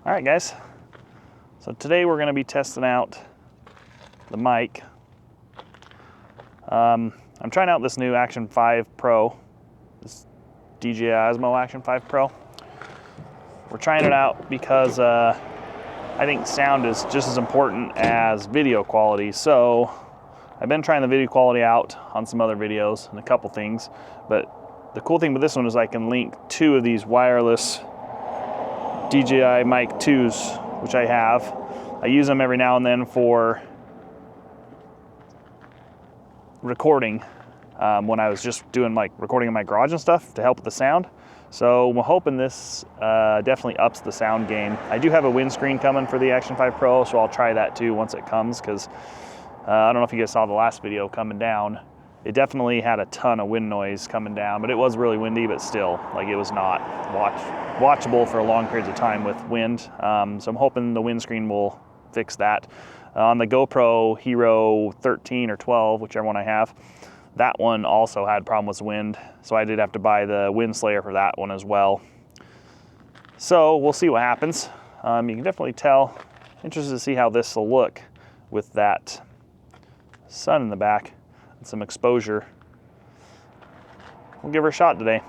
All right, guys. So today we're going to be testing out the mic. I'm trying out this new Action 5 Pro, this DJI Osmo Action 5 Pro. We're trying it out because I think sound is just as important as video quality. So I've been trying the video quality out on some other videos and a couple things, but the cool thing with this one is I can link two of these wireless DJI Mic 2s, which I have. I use them every now and then for recording when I was just doing like recording in my garage and stuff to help with the sound. So I'm hoping this definitely ups the sound game. I do have a windscreen coming for the Action 5 Pro, so I'll try that too once it comes, because I don't know if you guys saw the last video coming down. It definitely had a ton of wind noise coming down, but it was really windy, but still, like, it was not watchable for long periods of time with wind. So I'm hoping the windscreen will fix that. On the GoPro Hero 13 or 12, whichever one I have, that one also had problems with wind, so I did have to buy the wind slayer for that one as well. So we'll see what happens. You can definitely tell. Interested to see how this will look with that sun in the back and some exposure. We'll give her a shot today.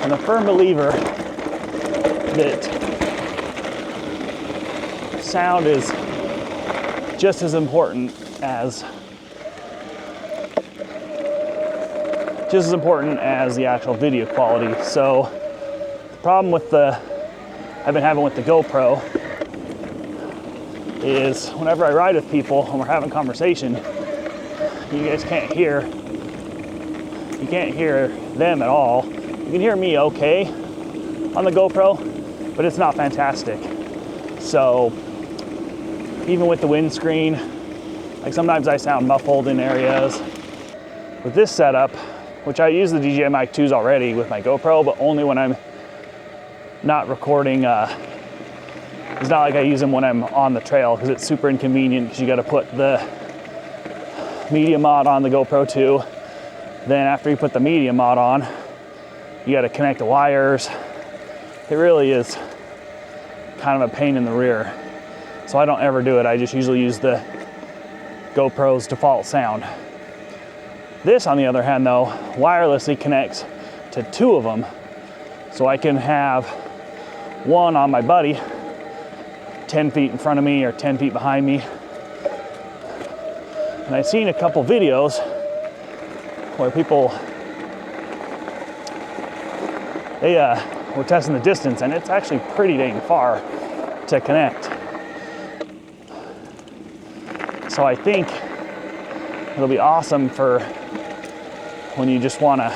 I'm a firm believer that sound is just as important as the actual video quality. So the problem with I've been having with the GoPro is whenever I ride with people and we're having conversation, you guys can't hear them at all. You can hear me okay on the GoPro, but it's not fantastic. So even with the windscreen, like sometimes I sound muffled in areas. With this setup, which I use the DJI Mic 2s already with my GoPro, but only when I'm not recording. It's not like I use them when I'm on the trail, because it's super inconvenient, because you got to put the media mod on the GoPro 2. Then after you put the media mod on, you got to connect the wires. It really is kind of a pain in the rear. So I don't ever do it. I just usually use the GoPro's default sound. This, on the other hand, though, wirelessly connects to two of them. So I can have one on my buddy 10 feet in front of me or 10 feet behind me. And I've seen a couple videos where people, they were testing the distance, and it's actually pretty dang far to connect. So I think it'll be awesome for when you just want to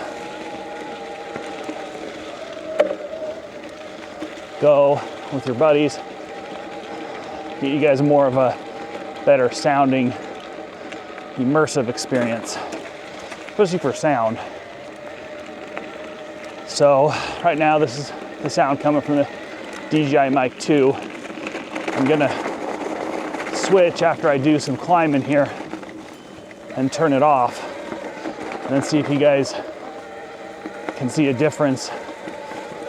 go with your buddies, get you guys more of a better sounding, immersive experience, especially for sound. So right now, this is the sound coming from the DJI Mic 2. I'm gonna switch after I do some climbing here and turn it off, and then see if you guys can see a difference.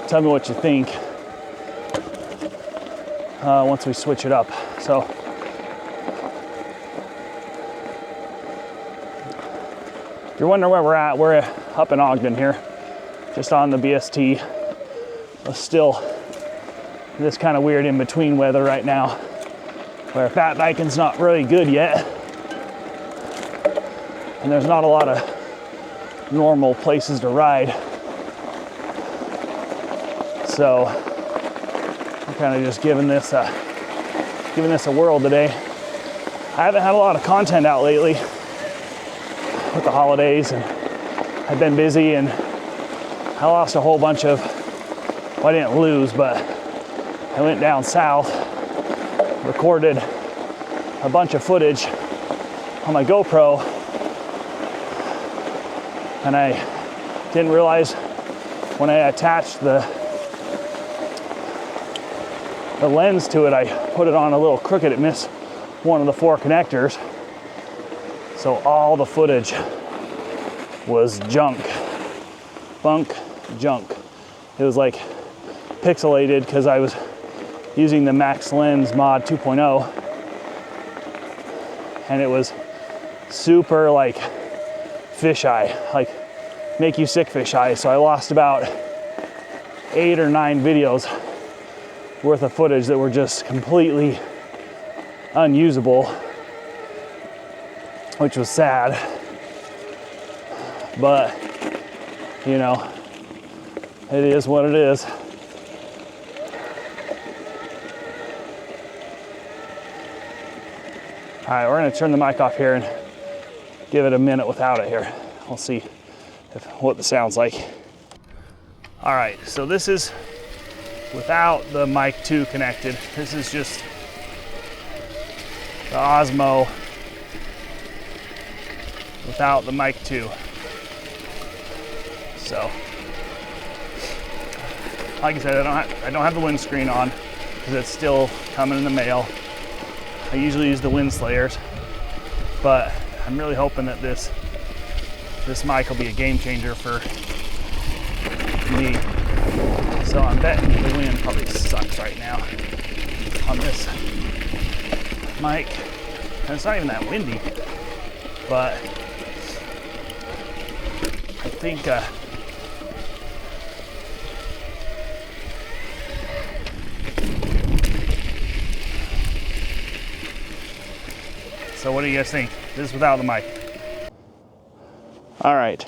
Tell me what you think once we switch it up. So if you're wondering where we're at, we're up in Ogden here, just on the BST. It's still this kind of weird in-between weather right now, where fat biking's not really good yet, and there's not a lot of normal places to ride. So I'm kind of just giving this a whirl today. I haven't had a lot of content out lately with the holidays, and I've been busy, and I lost a whole bunch of, well, I didn't lose, but I went down south, recorded a bunch of footage on my GoPro and I didn't realize when I attached the lens to it, I put it on a little crooked. It missed one of the 4 connectors. So all the footage was junk. It was like pixelated because I was using the Max Lens Mod 2.0, and it was super like fisheye, like make you sick fisheye. So I lost about 8 or 9 videos worth of footage that were just completely unusable, which was sad. But you know, it is what it is. All right, we're gonna turn the mic off here and give it a minute without it here. We'll see what the sound's like. All right, so this is without the Mic 2 connected. This is just the Osmo without the Mic 2. So, like I said, I don't have the windscreen on because it's still coming in the mail. I usually use the wind slayers, but I'm really hoping that this mic will be a game changer for me. So I'm betting the wind probably sucks right now on this mic. And it's not even that windy, but I think so what do you guys think? This is without the mic. All right,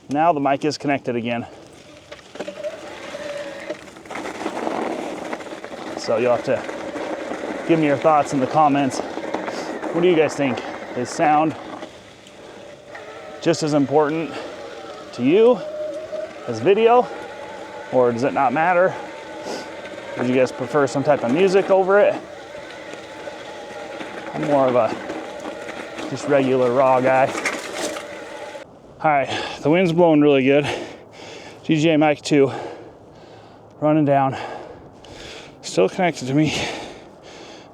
now the mic is connected again. So you'll have to give me your thoughts in the comments. What do you guys think? Is sound just as important to you as video, or does it not matter? Would you guys prefer some type of music over it? I'm more of a just regular raw guy. All right, the wind's blowing really good. DJI Mic 2 running down. Still connected to me,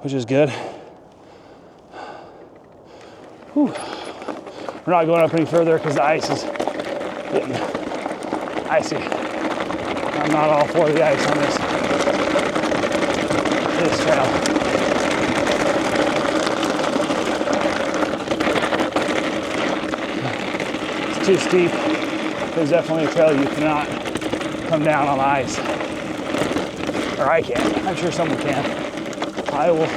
which is good. Whew. We're not going up any further because the ice is getting icy. I'm not all for the ice on this trail. It's too steep. There's definitely a trail you cannot come down on ice. Or I can. I'm sure someone can. I will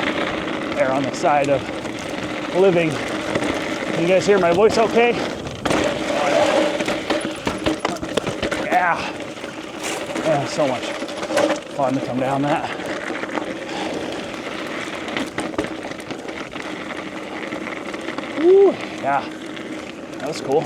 err on the side of living. Can you guys hear my voice okay? Yeah. Yeah, so much fun to come down that. Woo, yeah, that was cool.